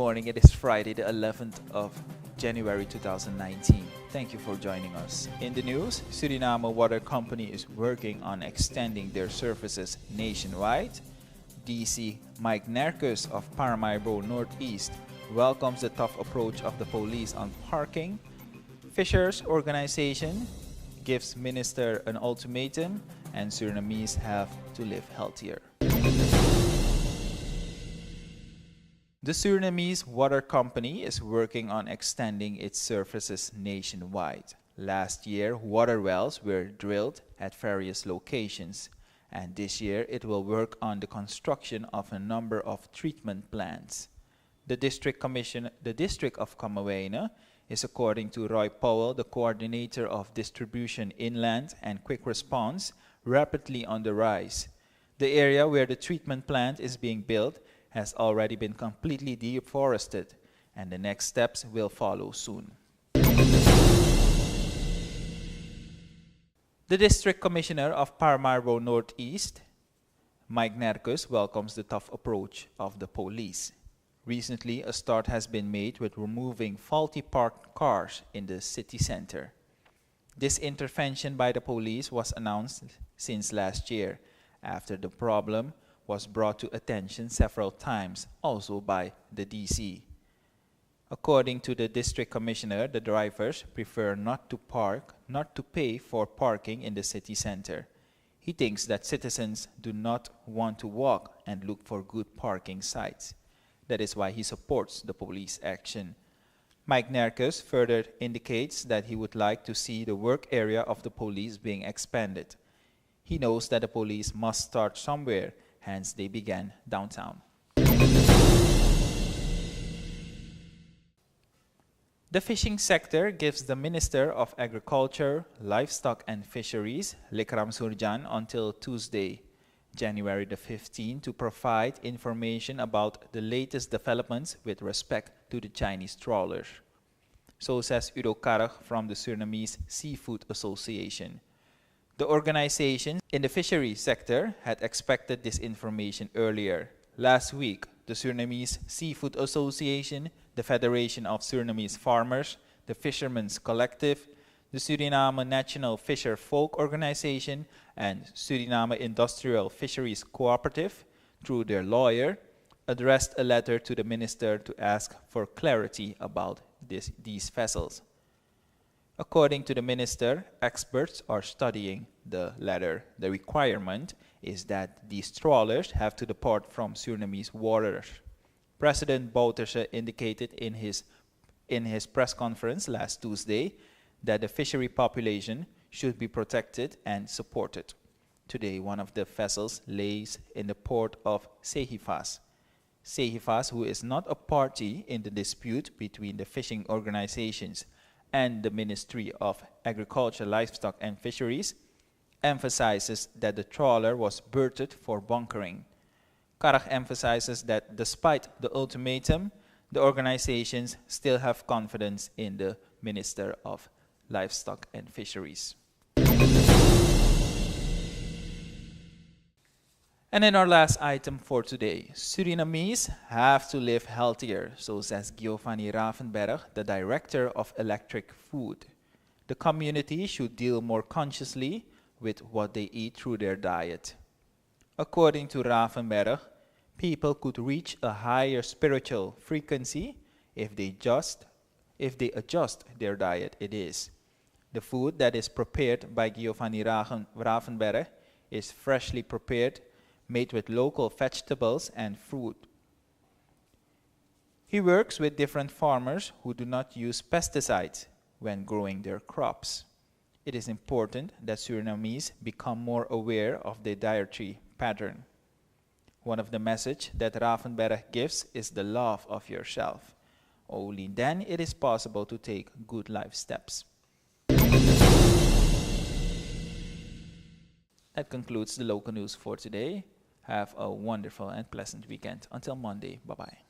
morning. It is Friday, the 11th of January 2019. Thank you for joining us. In the news, Suriname Water Company is working on extending their services nationwide. DC Mike Nerkus of Paramaribo Northeast welcomes the tough approach of the police on parking. Fishers Organization gives minister an ultimatum, and Surinamese have to live healthier. The Surinamese Water Company is working on extending its services nationwide. Last year, water wells were drilled at various locations, and this year it will work on the construction of a number of treatment plants. The District of Camawena is, according to Roy Powell, the coordinator of distribution inland and quick response, rapidly on the rise. The area where the treatment plant is being built has already been completely deforested, and the next steps will follow soon. The District Commissioner of Paramaribo Northeast, Mike Nerkus, welcomes the tough approach of the police. Recently, a start has been made with removing faulty parked cars in the city center. This intervention by the police was announced since last year, after the problem was brought to attention several times, also by the DC. According to the district commissioner, the drivers prefer not to pay for parking in the city center. He thinks that citizens do not want to walk and look for good parking sites. That is why he supports the police action. Mike Nerkus further indicates that he would like to see the work area of the police being expanded. He knows that the police must start somewhere, hence they began downtown. The fishing sector gives the Minister of Agriculture, Livestock and Fisheries, Likram Surjan, until Tuesday, January the 15th, to provide information about the latest developments with respect to the Chinese trawlers. So says Udo Karag from the Surinamese Seafood Association. The organization in the fishery sector had expected this information earlier. Last week, the Surinamese Seafood Association, the Federation of Surinamese Farmers, the Fishermen's Collective, the Suriname National Fisher Folk Organization, and Suriname Industrial Fisheries Cooperative, through their lawyer, addressed a letter to the minister to ask for clarity about these vessels. According to the minister, experts are studying the letter. The requirement is that these trawlers have to depart from Surinamese waters. President Bouterse indicated in his press conference last Tuesday that the fishery population should be protected and supported. Today, one of the vessels lays in the port of Sehifas. Sehifas, who is not a party in the dispute between the fishing organizations and the Ministry of Agriculture, Livestock and Fisheries, emphasizes that the trawler was berthed for bunkering. Karag emphasizes that despite the ultimatum, the organizations still have confidence in the Minister of Livestock and Fisheries. And in our last item for today, Surinamese have to live healthier, so says Giovanni Ravenberg, the director of Electric Food. The community should deal more consciously with what they eat through their diet. According to Ravenberg, people could reach a higher spiritual frequency if they adjust their diet. It is. The food that is prepared by Giovanni Ravenberg is freshly prepared, made with local vegetables and fruit. He works with different farmers who do not use pesticides when growing their crops. It is important that Surinamese become more aware of their dietary pattern. One of the messages that Ravenberg gives is the love of yourself. Only then it is possible to take good life steps. That concludes the local news for today. Have a wonderful and pleasant weekend. Until Monday, bye-bye.